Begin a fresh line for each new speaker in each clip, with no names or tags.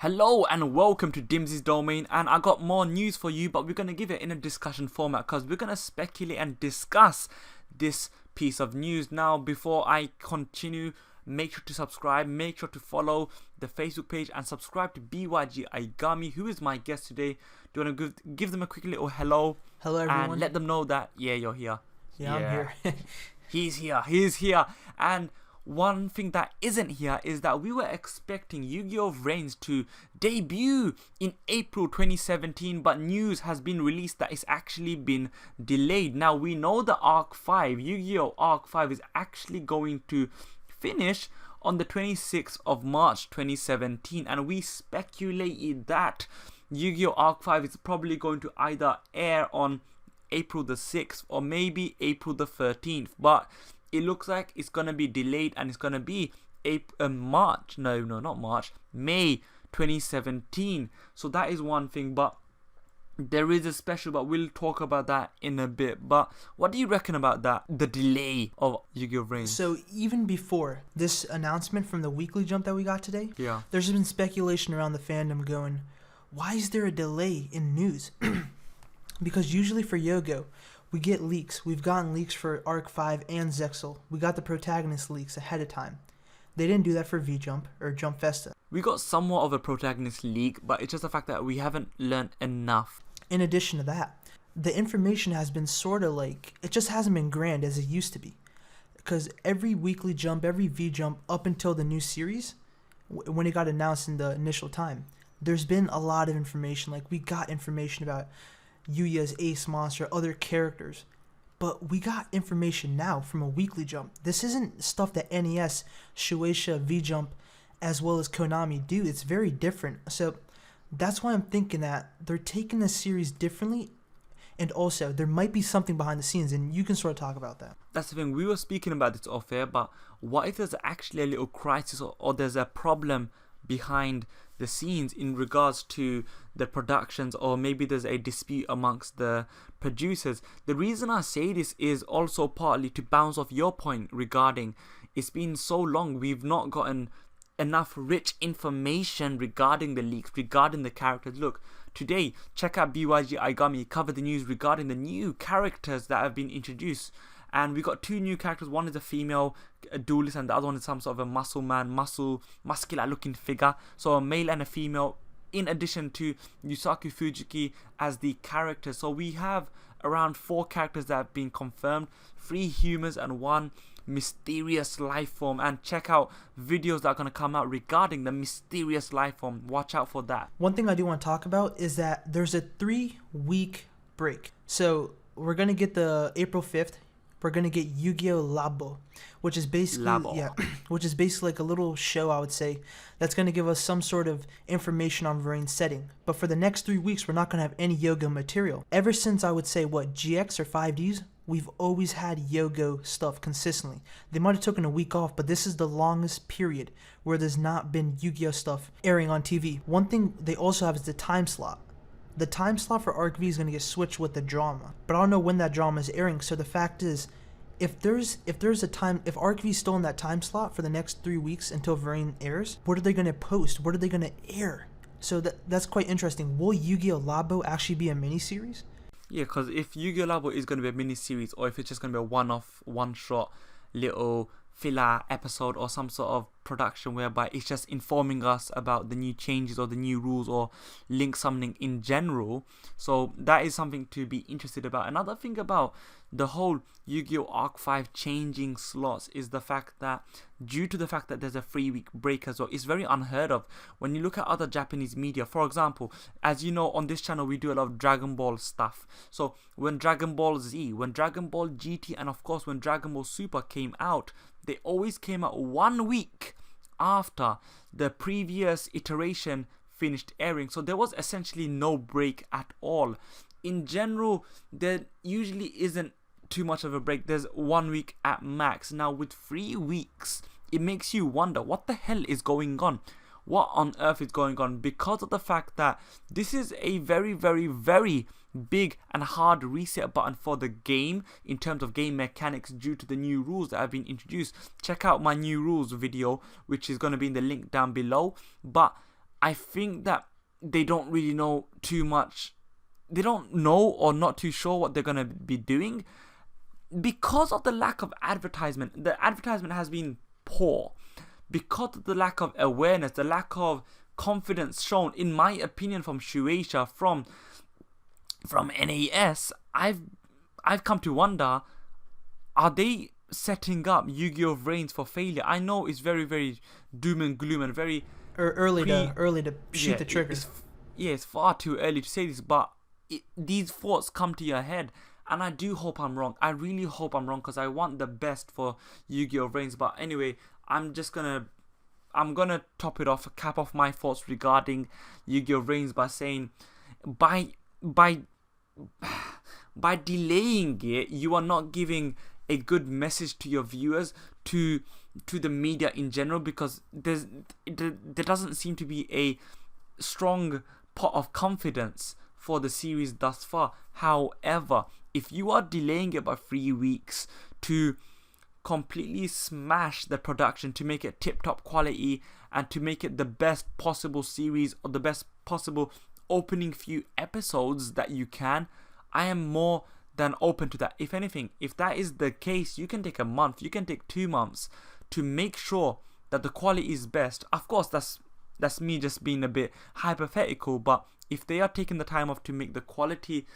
Hello and welcome to Dimzy's Domain, and I got more news for you, but we're going to give it in a discussion format because we're going to speculate and discuss this piece of news. Now, before I continue, make sure to subscribe, make sure to follow the Facebook page and subscribe to BYG Aigami, who is my guest today. Do you want to give them a quick little hello?
Hello everyone.
And let them know that, you're here.
Yeah, I'm here.
He's here. And one thing that isn't here is that we were expecting YuGiOh Vrains to debut in April 2017, but news has been released that it's actually been delayed. Now we know the Arc 5, YuGiOh Arc 5 is actually going to finish on the 26th of March 2017, and we speculated that YuGiOh Arc 5 is probably going to either air on April the 6th or maybe April the 13th, but it looks like it's going to be delayed and it's going to be May 2017. So that is one thing, but there is a special, but we'll talk about that in a bit. But what do you reckon about that, the delay of YuGiOh Vrains?
So even before this announcement from the weekly jump that we got today, there's been speculation around the fandom going, why is there a delay in news? Because usually for YuGiOh, we get leaks. We've gotten leaks for Arc 5 and Zexal. We got the protagonist leaks ahead of time. They didn't do that for V-Jump or Jump Festa.
We got somewhat of a protagonist leak, but it's just the fact that we haven't learned enough.
In addition to that, the information has been sort of like, it just hasn't been grand as it used to be. Because every weekly jump, every V-Jump up until the new series, when it got announced in the initial time, there's been a lot of information. Like, we got information about Yuya's Ace Monster, other characters, but we got information now from a weekly jump. This isn't stuff that NES, Shueisha, V-Jump, as well as Konami do. It's very different. So that's why I'm thinking that they're taking the series differently, and also there might be something behind the scenes, and you can sort of talk about that.
That's the thing. We were speaking about this off air, but what if there's actually a little crisis or there's a problem behind the scenes in regards to the productions, or maybe there's a dispute amongst the producers? The reason I say this is also partly to bounce off your point regarding it's been so long, we've not gotten enough rich information regarding the leaks, regarding the characters. Look, today, check out BYG Aigami, covered the news regarding the new characters that have been introduced. And we got two new characters. One is a female duelist and the other one is some sort of a muscular looking figure. So a male and a female, in addition to Yusaku Fujiki as the characters. So we have around 4 characters that have been confirmed, 3 humans and 1 mysterious life form. And check out videos that are going to come out regarding the mysterious life form. Watch out for that.
One thing I do want to talk about is that there's a 3-week break. So we're going to get the April 5th. We're gonna get YuGiOh Labo, which is basically like a little show, I would say, that's gonna give us some sort of information on Vrains' setting. But for the next 3 weeks, we're not gonna have any YuGiOh material. Ever since I would say GX or 5Ds, we've always had YuGiOh stuff consistently. They might have taken a week off, but this is the longest period where there's not been YuGiOh stuff airing on TV. One thing they also have is the time slot. The time slot for Arc V is going to get switched with the drama, but I don't know when that drama is airing. So the fact is, if Arc V is still in that time slot for the next 3 weeks until Vrains airs, what are they going to post? What are they going to air? So that's quite interesting. Will YuGiOh Labo actually be a miniseries?
Yeah, because if YuGiOh Labo is going to be a miniseries, or if it's just going to be a one-off, one-shot little filler episode or some sort of production whereby it's just informing us about the new changes or the new rules or link summoning in general. So that is something to be interested about. Another thing about the whole YuGiOh Arc 5 changing slots is the fact that due to the fact that there's a 3-week break as well, it's very unheard of. When you look at other Japanese media, for example, as you know, on this channel we do a lot of Dragon Ball stuff. So when Dragon Ball Z, when Dragon Ball GT, and of course when Dragon Ball Super came out, they always came out 1 week after the previous iteration finished airing. So there was essentially no break at all. In general, there usually isn't too much of a break. There's 1 week at max. Now with 3 weeks, it makes you wonder what the hell is going on. What on earth is going on? Because of the fact that this is a very, very, very big and hard reset button for the game in terms of game mechanics due to the new rules that have been introduced. Check out my new rules video, which is going to be in the link down below. But I think that they don't really know too much. They don't know or not too sure what they're going to be doing because of the lack of advertisement. The advertisement has been poor because of the lack of awareness, the lack of confidence shown, in my opinion, from Shueisha, from NAS. I've come to wonder, are they setting up YuGiOh Vrains for failure? I know it's very, very doom and gloom and very
early to shoot the trigger.
It's far too early to say this, but these thoughts come to your head, and I do hope I'm wrong. I really hope I'm wrong, because I want the best for YuGiOh Vrains. But anyway, I'm gonna top it off, cap off my thoughts regarding YuGiOh Vrains by saying, by delaying it, you are not giving a good message to your viewers, to the media in general, because there doesn't seem to be a strong pot of confidence for the series thus far. However, if you are delaying it by 3 weeks to completely smash the production, to make it tip-top quality, and to make it the best possible series, or the best possible opening few episodes that you can, I am more than open to that. If anything, if that is the case, you can take a month, you can take 2 months to make sure that the quality is best. Of course, that's me just being a bit hypothetical, but if they are taking the time off to make the quality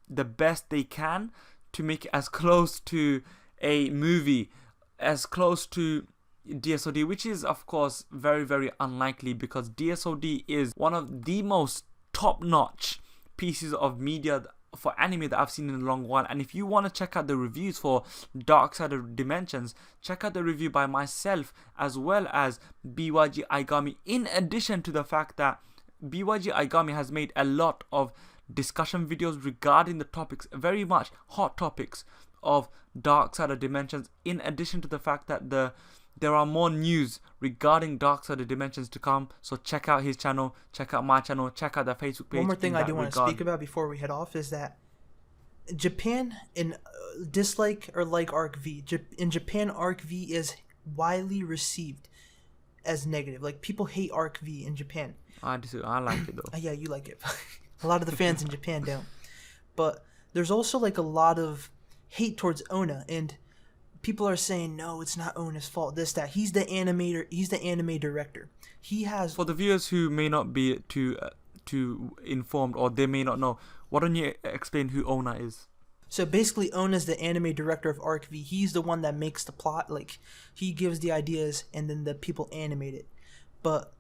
the best they can, to make it as close to a movie, as close to DSOD, which is of course very, very unlikely, because DSOD is one of the most top-notch pieces of media for anime that I've seen in a long while. And if you want to check out the reviews for Dark Side of Dimensions, check out the review by myself as well as BYG Aigami, in addition to the fact that BYG Aigami has made a lot of discussion videos regarding the topics, very much hot topics of Dark Side of Dimensions, in addition to the fact that there are more news regarding Dark Side of Dimensions to come. So check out his channel, check out my channel, check out the Facebook page.
One more thing I do want to speak about before we head off is that Japan, in dislike or like Arc V, in Japan, Arc V is widely received as negative. Like, people hate Arc V in Japan.
I like it though.
Yeah, you like it. A lot of the fans in Japan don't. But there's also like a lot of hate towards Ona, and people are saying, no, it's not Ona's fault, this, that. He's the animator, he's the anime director. He has... For
the viewers who may not be too informed, or they may not know, why don't you explain who Ona is?
So basically, Ona's the anime director of Arc V. He's the one that makes the plot. Like, he gives the ideas, and then the people animate it. But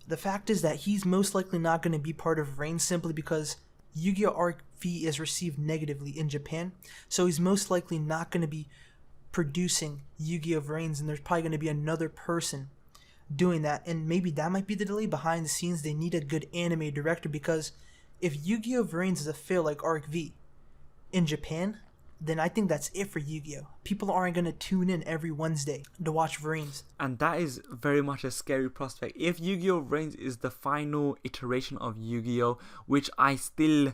the fact is that he's most likely not going to be part of Vrains, simply because YuGiOh Arc V is received negatively in Japan. So he's most likely not going to be producing YuGiOh Vrains, and there's probably going to be another person doing that. And maybe that might be the delay behind the scenes. They need a good anime director, because if YuGiOh Vrains is a fail like Arc V in Japan, then I think that's it for Yu-Gi-Oh! People aren't going to tune in every Wednesday to watch Vrains.
And that is very much a scary prospect. If Yu-Gi-Oh! Vrains is the final iteration of Yu-Gi-Oh!, which I still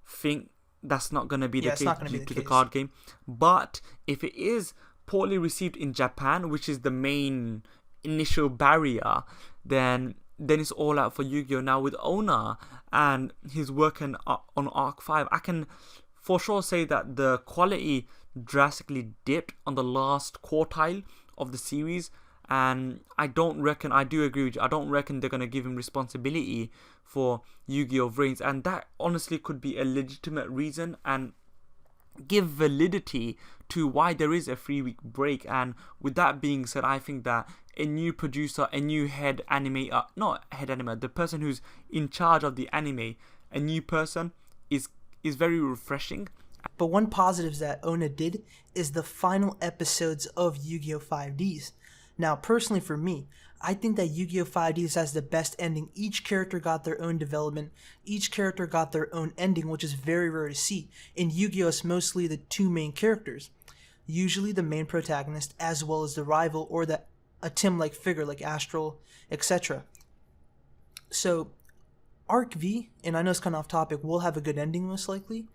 think that's not going to be the case due to the card game. But if it is poorly received in Japan, which is the main initial barrier, then it's all out for Yu-Gi-Oh! Now with Ona and his work on Arc 5, I can for sure say that the quality drastically dipped on the last quartile of the series, and I do agree with you, I don't reckon they're going to give him responsibility for Yu-Gi-Oh! Vrains, and that honestly could be a legitimate reason and give validity to why there is a 3-week break. And with that being said, I think that a new producer, a new the person who's in charge of the anime, a new person is very refreshing.
But one positive that Ona did is the final episodes of Yu-Gi-Oh! 5Ds. Now, personally for me, I think that Yu-Gi-Oh! 5Ds has the best ending. Each character got their own development. Each character got their own ending, which is very rare to see. In Yu-Gi-Oh! It's mostly the two main characters, usually the main protagonist as well as the rival or a Tim-like figure like Astral, etc. So Arc V, and I know it's kind of off topic, will have a good ending most likely,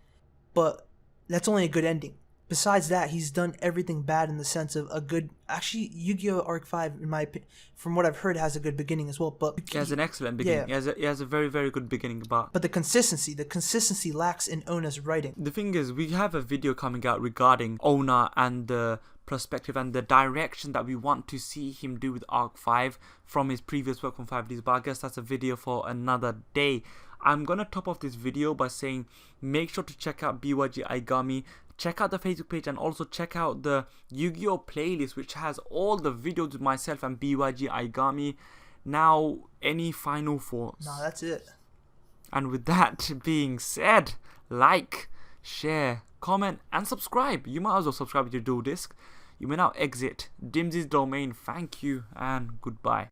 but that's only a good ending. besides that, he's done everything bad in the sense of a good. Actually, Yu-Gi-Oh! Arc 5, in my opinion, from what I've heard, has a good beginning as well. But
he has an excellent beginning.
Yeah.
He has a very, very good beginning. But
the consistency lacks in Ona's writing.
The thing is, we have a video coming out regarding Ona and the perspective and the direction that we want to see him do with Arc 5 from his previous work on 5Ds. But I guess that's a video for another day. I'm gonna top off this video by saying make sure to check out BYG Aigami, check out the Facebook page, and also check out the Yu-Gi-Oh! Playlist, which has all the videos with myself and BYG Aigami. Now, any final thoughts?
No, that's it.
And with that being said, like, share, comment, and subscribe. You might as well subscribe to Dual Disc. You may now exit Dimzy's domain. Thank you and goodbye.